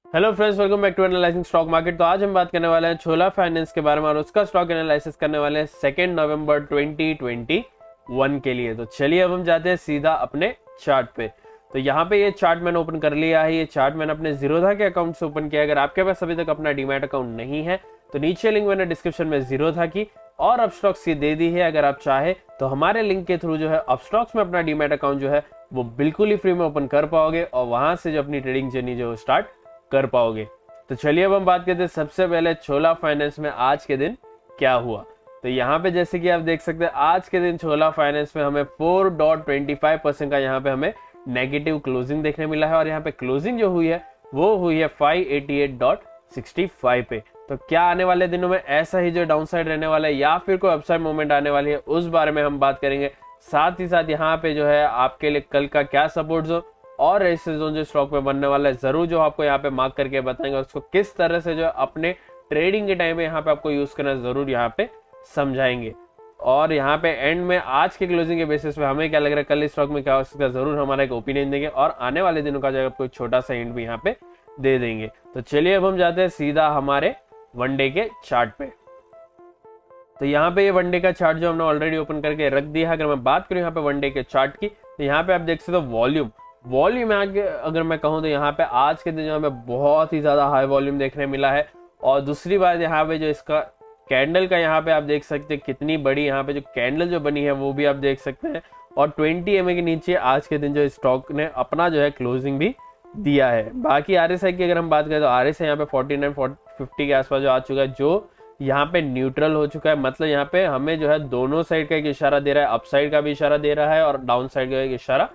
Hello friends, welcome back to analysing stock market. तो आज हम बात करने वाले हैं छोला फाइनेंस के बारे में और उसका स्टॉक एनालिसिस करने वाले हैं 2 नवंबर 2021 के लिए। तो चलिए अब हम जाते हैं सीधा अपने चार्ट पे। तो यहाँ पे ये चार्ट मैंने ओपन कर लिया है। ये चार्ट मैंने अपने जीरोधा के अकाउंट से ओपन किया है। अगर आपके पास अभी तक अपना डीमैट अकाउंट नहीं है तो नीचे लिंक मैंने डिस्क्रिप्शन में जीरोधा की और अपस्टॉक्स की दे दी है। अगर आप चाहे तो हमारे लिंक के थ्रू जो है अपस्टॉक्स में अपना डीमैट अकाउंट जो है वो बिल्कुल ही फ्री में ओपन कर पाओगे और वहां से जो अपनी ट्रेडिंग जर्नी जो स्टार्ट कर पाओगे। तो चलिए अब हम बात करते हैं सबसे पहले छोला फाइनेंस में आज के दिन क्या हुआ। तो यहाँ पे जैसे कि आप देख सकते हैं आज के दिन छोला फाइनेंस में हमें 4.25% का यहाँ पे हमें नेगेटिव क्लोजिंग देखने मिला है और यहाँ पे क्लोजिंग जो हुई है वो हुई है 588.65 पे। तो क्या आने वाले दिनों में ऐसा ही जो डाउन साइड रहने वाला है या फिर कोई अपसाइड मूवमेंट आने वाली है उस बारे में हम बात करेंगे। साथ ही साथ यहाँ पे जो है आपके लिए कल का क्या सपोर्ट जोन और रेजिस्टेंस जोन जो स्टॉक में बनने वाला है जरूर जो आपको यहाँ पे मार्क करके बताएंगे, उसको किस तरह से जो अपने ट्रेडिंग के टाइम में यहाँ पे आपको यूज करना जरूर यहाँ पे समझाएंगे। और यहाँ पे एंड में आज के क्लोजिंग के बेसिस पे हमें क्या लग रहा है कल स्टॉक में क्या हो सकता है जरूर हमारा एक ओपिनियन देंगे और आने वाले दिनों का जो आपको छोटा सा हिंट भी यहाँ पे दे देंगे। तो चलिए अब हम जाते हैं सीधा हमारे वनडे के चार्ट पे। तो यहाँ पे ये वनडे का चार्ट जो हमने ऑलरेडी ओपन करके रख दिया है। अगर मैं बात करूँ यहाँ पे वनडे के चार्ट की तो यहाँ पे आप देख सकते हो वॉल्यूम आगे अगर मैं कहूँ तो यहाँ पे आज के दिन जो हमें बहुत ही ज्यादा हाई वॉल्यूम देखने मिला है। और दूसरी बात यहाँ पे जो इसका कैंडल का यहाँ पे आप देख सकते हैं कितनी बड़ी यहाँ पे जो कैंडल जो बनी है वो भी आप देख सकते हैं। और 20 EMA के नीचे आज के दिन जो स्टॉक ने अपना जो है क्लोजिंग भी दिया है। बाकी RSI की अगर हम बात करें तो RSI यहाँ पे 49-50 के आसपास जो आ चुका है, जो यहाँ पे न्यूट्रल हो चुका है। मतलब यहाँ पे हमें जो है दोनों साइड का एक इशारा दे रहा है, अपसाइड का भी इशारा दे रहा है और डाउन साइड का एक इशारा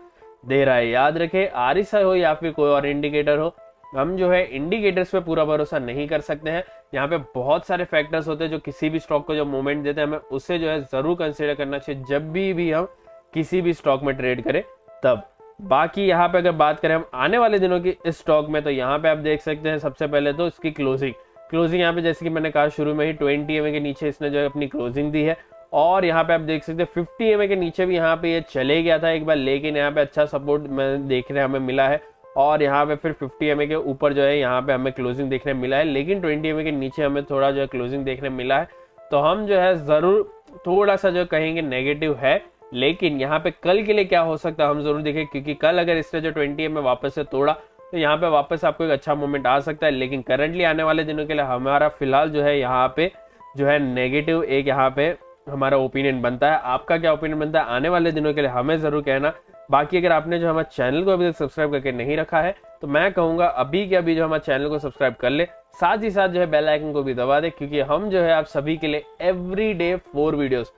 दे रहा है। याद रखें RSI हो या फिर कोई और इंडिकेटर हो, हम जो है इंडिकेटर्स पे पूरा भरोसा नहीं कर सकते हैं। यहाँ पे बहुत सारे फैक्टर्स होते हैं जो किसी भी स्टॉक को जो मूवमेंट देते हैं हमें उसे जो है जरूर कंसीडर करना चाहिए जब भी हम किसी भी स्टॉक में ट्रेड करें तब। बाकी यहाँ पे अगर बात करें हम आने वाले दिनों की इस स्टॉक में तो यहाँ पे आप देख सकते हैं सबसे पहले तो इसकी क्लोजिंग यहाँ पे जैसे कि मैंने कहा शुरू में ही 20 EMA के नीचे इसने जो है अपनी क्लोजिंग दी है। और यहाँ पे आप देख सकते हैं 50 EMA के नीचे भी यहाँ पे ये चले गया था एक बार, लेकिन यहाँ पे अच्छा सपोर्ट में देखने हमें मिला है। और यहाँ पे फिर 50 EMA के ऊपर जो है यहाँ पे हमें क्लोजिंग देखने मिला है, लेकिन 20 EMA के नीचे हमें थोड़ा जो है क्लोजिंग देखने मिला है। तो हम जो है जरूर थोड़ा सा जो कहेंगे नेगेटिव है, लेकिन यहाँ पे कल के लिए क्या हो सकता है हम जरूर देखें, क्योंकि कल अगर इसने जो 20 EMA वापस से तोड़ा तो यहाँ पे वापस आपको एक अच्छा मोमेंट आ सकता है। लेकिन करंटली आने वाले दिनों के लिए हमारा फिलहाल जो है यहाँ पे जो है नेगेटिव एक यहाँ पे हमारा ओपिनियन बनता है। आपका क्या ओपिनियन बनता है आने वाले दिनों के लिए हमें जरूर कहना। बाकी अगर आपने जो हमारे चैनल को अभी तक सब्सक्राइब करके नहीं रखा है तो मैं कहूंगा अभी के अभी जो हमारे चैनल को सब्सक्राइब कर ले, साथ ही साथ जो है बेल आइकन को भी दबा दे, क्योंकि हम जो है आप सभी के लिए एवरी डे 4 वीडियोस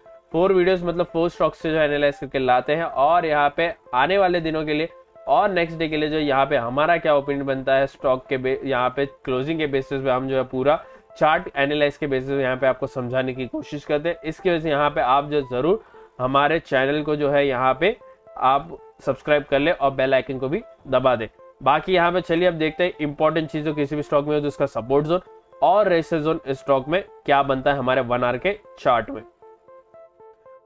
मतलब 4 स्टॉक्स से जो एनालाइज करके लाते हैं। और यहाँ पे आने वाले दिनों के लिए और नेक्स्ट डे के लिए जो यहाँ पे हमारा क्या ओपिनियन बनता है स्टॉक के यहाँ पे क्लोजिंग के बेसिस पे हम जो है पूरा चार्ट एनालाइज के बेसिस पे यहाँ पे आपको समझाने की कोशिश करते हैं। इसकी वजह से यहाँ पे आप जो जरूर हमारे चैनल को जो है यहाँ पे आप सब्सक्राइब कर ले और बेल आइकन को भी दबा दे। बाकी यहाँ पे चलिए अब देखते हैं इंपॉर्टेंट चीजों किसी भी स्टॉक में हो तो उसका सपोर्ट जोन और रेजिस्टेंस जोन इस स्टॉक में क्या बनता है हमारे 1 आवर के चार्ट में।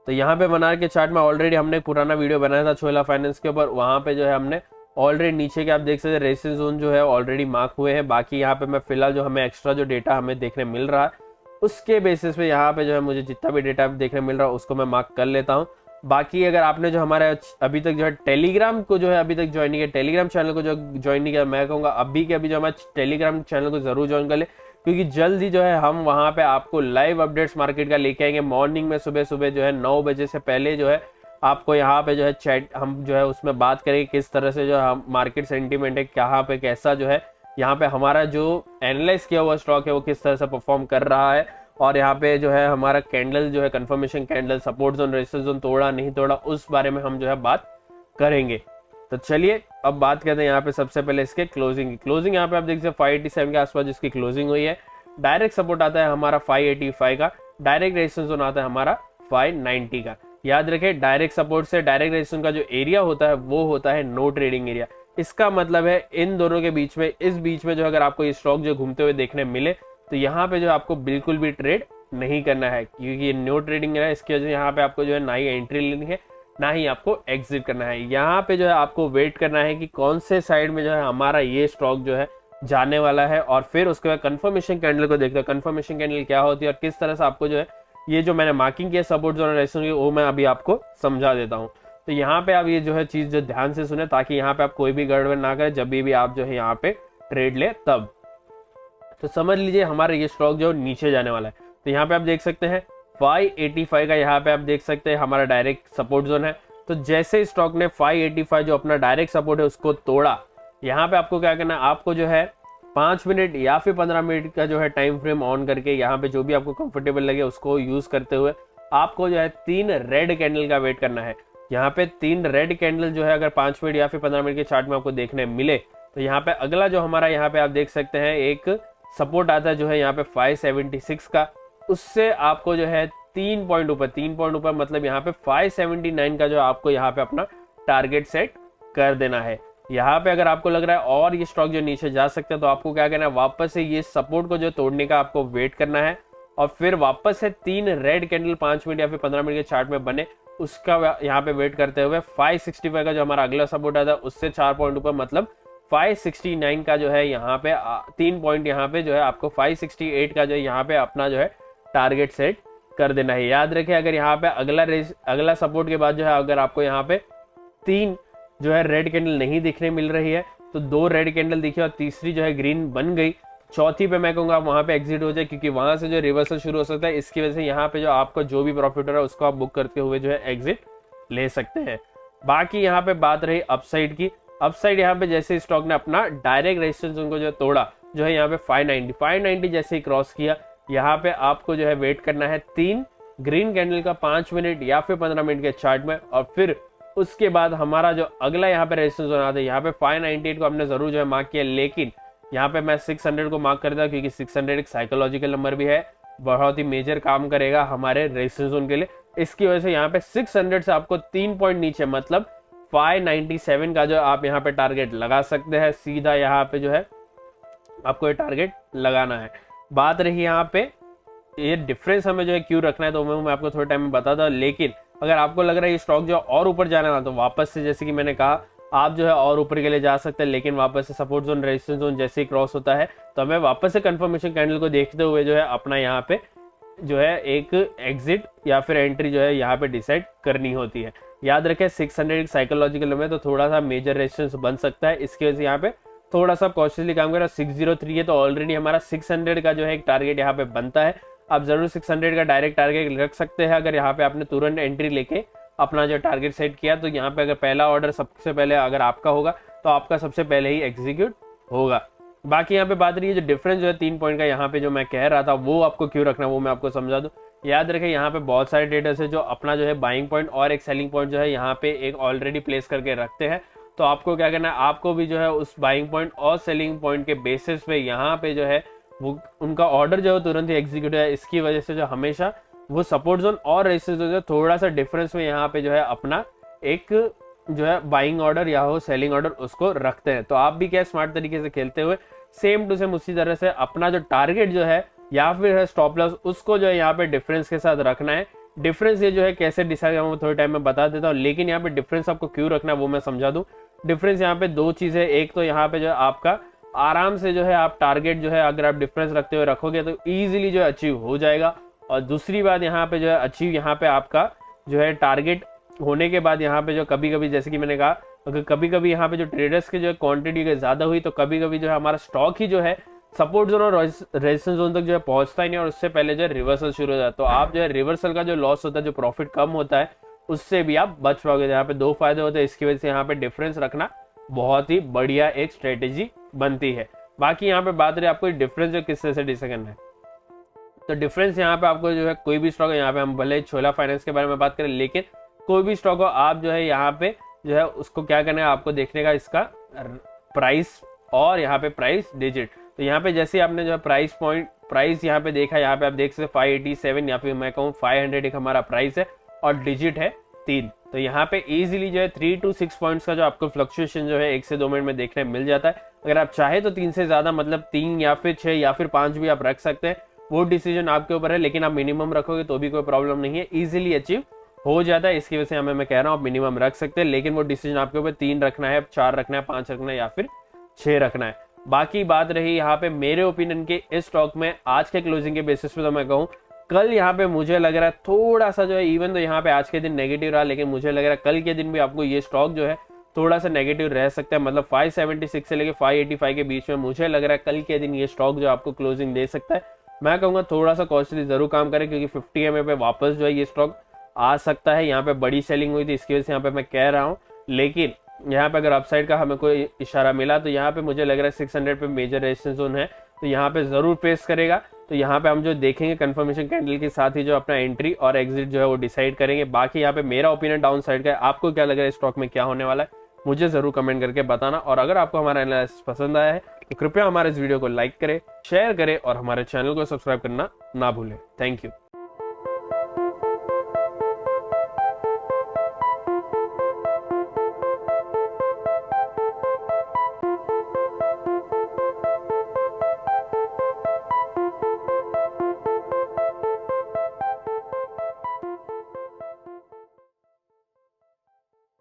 तो यहाँ पे 1 आवर के चार्ट में ऑलरेडी हमने एक पुराना वीडियो बनाया था छोला फाइनेंस के ऊपर, वहां पे जो है हमने ऑलरेडी नीचे के आप देख सकते हैं रेजिस्टेंस जोन जो है ऑलरेडी मार्क हुए हैं। बाकी यहाँ पे मैं फिलहाल जो हमें एक्स्ट्रा जो डेटा हमें देखने मिल रहा है उसके बेसिस पे यहाँ पे जो है मुझे जितना भी डेटा देखने मिल रहा है उसको मैं मार्क कर लेता हूँ। बाकी अगर आपने जो हमारे अभी तक जो है टेलीग्राम को जो है अभी तक ज्वाइन नहीं किया, टेलीग्राम चैनल को जो ज्वाइन नहीं किया, मैं कहूँगा अभी के अभी जो हमारे टेलीग्राम चैनल को जरूर ज्वाइन कर ले, क्योंकि जल्द ही जो है हम वहाँ पे आपको लाइव अपडेट्स मार्केट का लेके आएंगे। मॉर्निंग में सुबह सुबह जो है 9 बजे से पहले जो है आपको यहाँ पे जो है चैट हम जो है उसमें बात करेंगे किस तरह से जो हम मार्केट सेंटीमेंट है कहाँ पे कैसा जो है यहाँ पे हमारा जो एनालाइज किया हुआ स्टॉक है वो किस तरह से परफॉर्म कर रहा है। और यहाँ पे जो है हमारा कैंडल जो है confirmation candle support zone resistance zone तोड़ा नहीं तोड़ा उस बारे में हम जो है बात करेंगे। तो चलिए अब बात करते हैं यहाँ पे सबसे पहले इसके क्लोजिंग यहाँ पे आप देख सकते 587 के आसपास जिसकी क्लोजिंग हुई है। डायरेक्ट सपोर्ट आता है हमारा 585 का, डायरेक्ट रेजिस्टेंस जोन आता है हमारा 590 का। याद रखें डायरेक्ट सपोर्ट से डायरेक्ट रेजिस्टेंस का जो एरिया होता है वो होता है नो ट्रेडिंग एरिया। इसका मतलब है इन दोनों के बीच में इस बीच में जो अगर आपको ये स्टॉक जो घूमते हुए देखने मिले तो यहाँ पे जो आपको बिल्कुल भी ट्रेड नहीं करना है, क्योंकि ये नो ट्रेडिंग है। इसकी वजह से यहाँ पे आपको जो है ना ही एंट्री लेनी है ना ही आपको एग्जिट करना है। यहाँ पे जो है आपको वेट करना है कि कौन से साइड में जो है हमारा ये स्टॉक जो है जाने वाला है, और फिर उसके बाद कंफर्मेशन कैंडल को देखते हैं कंफर्मेशन कैंडल क्या होती है और किस तरह से आपको जो है ये जो मैंने मार्किंग किया सपोर्ट जोन और रेजिस्टेंस की, वो मैं अभी आपको समझा देता हूँ। तो यहाँ पे आप ये जो है चीज जो ध्यान से सुने, ताकि यहाँ पे आप कोई भी गड़बड़ ना करें जब भी आप जो है यहाँ पे ट्रेड ले तब। तो समझ लीजिए हमारा ये स्टॉक जो नीचे जाने वाला है। तो यहाँ पे आप देख सकते हैं 585 का यहाँ पे आप देख सकते हैं हमारा डायरेक्ट सपोर्ट जोन है। तो जैसे स्टॉक ने 585 जो अपना डायरेक्ट सपोर्ट है उसको तोड़ा, यहाँ पे आपको क्या करना है, आपको जो है 5 मिनट या फिर 15 मिनट का जो है टाइम फ्रेम ऑन करके यहाँ पे जो भी आपको कंफर्टेबल लगे उसको यूज करते हुए आपको जो है 3 रेड कैंडल का वेट करना है। यहाँ पे 3 रेड कैंडल जो है अगर 5 मिनट या फिर 15 मिनट के चार्ट में आपको देखने मिले, तो यहाँ पे अगला जो हमारा यहाँ पे आप देख सकते हैं एक सपोर्ट आता है जो है यहाँ पे 576 का, उससे आपको जो है 3 पॉइंट ऊपर मतलब यहाँ पे 579 का जो आपको यहाँ पे अपना टारगेट सेट कर देना है। यहाँ पे अगर आपको लग रहा है और ये स्टॉक जो नीचे जा सकता है, तो आपको क्या करना है, वापस से ये सपोर्ट को जो तोड़ने का आपको वेट करना है, और फिर वापस से 3 रेड कैंडल 5 मिनट या फिर 15 मिनट के चार्ट में बने, उसका यहाँ पे वेट करते हुए 565 का जो हमारा अगला सपोर्ट आता है उससे 4 पॉइंट ऊपर मतलब 569 का जो है यहाँ पे 3 पॉइंट यहाँ पे जो है आपको 568 का जो है यहाँ पे अपना जो है टारगेट सेट कर देना है। याद रखें अगर यहाँ पे अगला सपोर्ट के बाद जो है अगर आपको यहाँ पे 3 जो है रेड कैंडल नहीं दिखने मिल रही है, तो 2 रेड कैंडल दिखी और तीसरी जो है ग्रीन बन गई, चौथी पे मैं कहूँगा वहां पे एग्जिट हो जाए, क्योंकि वहां से जो रिवर्सल शुरू हो सकता है। इसकी वजह से यहाँ पे जो आपको जो भी प्रॉफिट हो रहा है उसको आप बुक करते हुए जो है एग्जिट ले सकते हैं। बाकी यहाँ पे बात रही अपसाइड की, अपसाइड यहाँ पे जैसे स्टॉक ने अपना डायरेक्ट रेजिस्टेंस उनको जो तोड़ा, जो है यहाँ पे 590 जैसे ही क्रॉस किया, यहाँ पे आपको जो है वेट करना है 3 ग्रीन कैंडल का 5 मिनट या फिर 15 मिनट के चार्ट में, और फिर उसके बाद हमारा जो अगला यहाँ पे रेजिस्टेंस जोन आता है, यहाँ पे 598 को हमने जरूर जो है मार्क किया, लेकिन यहाँ पे मैं 600 को मार्क करता हूँ, क्योंकि 600 एक साइकोलॉजिकल नंबर भी है, बहुत ही मेजर काम करेगा हमारे रेजिस्टेंस जोन के लिए। इसकी वजह से यहाँ पे 600 से आपको 3 पॉइंट नीचे मतलब 597 का जो आप यहाँ पे टारगेट लगा सकते हैं, सीधा यहाँ पे जो है आपको ये टारगेट लगाना है। बात रही यहाँ पे ये डिफरेंस हमें जो है क्यों रखना है, तो मैं आपको थोड़े टाइम में बताता हूँ। लेकिन अगर आपको लग रहा है ये स्टॉक जो और ऊपर जाना है, तो वापस से जैसे कि मैंने कहा आप जो है और ऊपर के लिए जा सकते हैं, लेकिन वापस से सपोर्ट जोन रेजिस्टेंस जोन जैसे ही क्रॉस होता है, तो हमें वापस से कंफर्मेशन कैंडल को देखते हुए जो है अपना यहाँ पे जो है एक एग्जिट या फिर एंट्री जो है यहाँ पे डिसाइड करनी होती है। याद रखें 600 साइकोलॉजिकल में तो थोड़ा सा मेजर रेजिस्टेंस बन सकता है, इसकी वजह से यहाँ पे थोड़ा सा कॉशियसली काम करें। 603 है तो ऑलरेडी हमारा 600 का जो है एक टारगेट यहाँ पे बनता है। आप जरूर 600 का डायरेक्ट टारगेट रख सकते हैं अगर यहाँ पे आपने तुरंत एंट्री लेके अपना जो टारगेट सेट किया, तो यहाँ पे अगर पहला ऑर्डर सबसे पहले अगर आपका होगा तो आपका सबसे पहले ही एग्जीक्यूट होगा। बाकी यहाँ पे बात रही है जो डिफरेंस जो है 3 पॉइंट का यहाँ पे जो मैं कह रहा था वो आपको क्यों रखना वो मैं आपको समझा दूं। याद रखें यहाँ पे बहुत सारे ट्रेडर्स है जो अपना जो है बाइंग पॉइंट और एक सेलिंग पॉइंट जो है यहाँ पे एक ऑलरेडी प्लेस करके रखते हैं। तो आपको क्या करना है, आपको भी जो है उस बाइंग पॉइंट और सेलिंग पॉइंट के बेसिस पे यहाँ पे जो है वो उनका ऑर्डर जो है तुरंत ही एग्जीक्यूट है। इसकी वजह से जो हमेशा वो सपोर्ट जोन और रेजिस्टेंस जो है थोड़ा सा डिफरेंस में यहाँ पे जो है अपना एक जो है बाइंग ऑर्डर या हो सेलिंग ऑर्डर उसको रखते हैं। तो आप भी क्या स्मार्ट तरीके से खेलते हुए सेम टू सेम उसी तरह से अपना जो टारगेट जो है या फिर है स्टॉप लॉस उसको जो है यहाँ पे डिफरेंस के साथ रखना है। डिफरेंस ये जो है कैसे डिसाइड करना वो थोड़े टाइम में बता देता हूँ, लेकिन यहाँ पे डिफरेंस आपको क्यों रखना है वो मैं समझा दूँ। डिफरेंस यहाँ पे 2 चीजें, एक तो यहाँ पे जो है आपका आराम से जो है आप टारगेट जो है अगर आप डिफरेंस रखते हुए रखोगे तो इजीली जो है अचीव हो जाएगा। और दूसरी बात यहाँ पे जो है अचीव यहाँ पे आपका जो है टारगेट होने के बाद यहाँ पे जो कभी कभी जैसे कि मैंने कहा अगर कभी कभी यहाँ पे जो ट्रेडर्स के जो है क्वांटिटी ज्यादा हुई तो कभी कभी जो है हमारा स्टॉक ही जो है सपोर्ट जोन और रेजिस्टेंस जोन तक जो है पहुंचता ही नहीं और उससे पहले जो है रिवर्सल शुरू हो जाता है। तो आप जो है रिवर्सल का जो लॉस होता है, जो प्रॉफिट कम होता है, उससे भी आप बच पाओगे। यहाँ पे 2 फायदे होते हैं, इसकी वजह से यहाँ पे डिफरेंस रखना बहुत ही बढ़िया एक स्ट्रेटेजी बनती है। बाकी यहाँ पे बात रही आपको डिफरेंस जो किस तरह से डिसाइड करना है, तो डिफरेंस यहाँ पे आपको जो है कोई भी स्टॉक है, यहाँ पे हम भले छोला फाइनेंस के बारे में बात करें, लेकिन कोई भी स्टॉक हो आप जो है यहाँ पे जो है उसको क्या करना है, आपको देखने का इसका प्राइस और यहाँ पे प्राइस डिजिट। तो यहाँ पे जैसे आपने जो है प्राइस यहाँ पे देखा, यहाँ पे आप देख सकते 587 या फिर मैं कहूँ 500 एक हमारा प्राइस है और डिजिट है 3। तो यहाँ पे इजीली जो है 3 to 6 पॉइंट्स का जो आपको फ्लक्चुएशन जो है 1 से 2 मिनट में देखने मिल जाता है। अगर आप चाहे तो 3 से ज्यादा मतलब 3 या फिर 6 या फिर 5 भी आप रख सकते हैं, वो डिसीजन आपके ऊपर है, लेकिन आप मिनिमम रखोगे तो भी कोई प्रॉब्लम नहीं है, इजीली अचीव हो जाता है। इसकी वजह से मैं कह रहा हूँ आप मिनिमम रख सकते हैं, लेकिन वो डिसीजन आपके ऊपर 3 रखना है, 4 रखना है, 5 रखना है या फिर 6 रखना है। बाकी बात रही यहाँ पे मेरे ओपिनियन के इस स्टॉक में आज के क्लोजिंग के बेसिस पे, तो मैं कहूँ कल यहाँ पे मुझे लग रहा है थोड़ा सा जो है, इवन तो यहाँ पे आज के दिन नेगेटिव रहा, लेकिन मुझे लग रहा है कल के दिन भी आपको ये स्टॉक जो है थोड़ा सा नेगेटिव रह सकता है। मतलब 576 से लेके 585 के बीच में मुझे लग रहा है कल के दिन ये स्टॉक जो आपको क्लोजिंग दे सकता है। मैं कहूँगा थोड़ा सा कॉस्टली जरूर काम करे, क्योंकि 50 एमए पे वापस जो है ये स्टॉक आ सकता है। यहाँ पे बड़ी सेलिंग हुई थी, इसकी वजह से यहाँ पे मैं कह रहा हूँ, लेकिन यहाँ पे अगर अपसाइड का हमें कोई इशारा मिला तो यहाँ पे मुझे लग रहा है 600 पे मेजर रेजिस्टेंस जोन है, तो यहाँ पे जरूर फेस करेगा। तो यहाँ पे हम जो देखेंगे कंफर्मेशन कैंडल के साथ ही जो अपना एंट्री और एग्जिट जो है वो डिसाइड करेंगे। बाकी यहाँ पे मेरा ओपिनियन डाउन साइड का है। आपको क्या लग रहा है स्टॉक में क्या होने वाला है, मुझे जरूर कमेंट करके बताना। और अगर आपको हमारा एनालिसिस पसंद आया है तो कृपया हमारे इस वीडियो को लाइक करें, शेयर करें और हमारे चैनल को सब्सक्राइब करना ना भूलें। Thank you.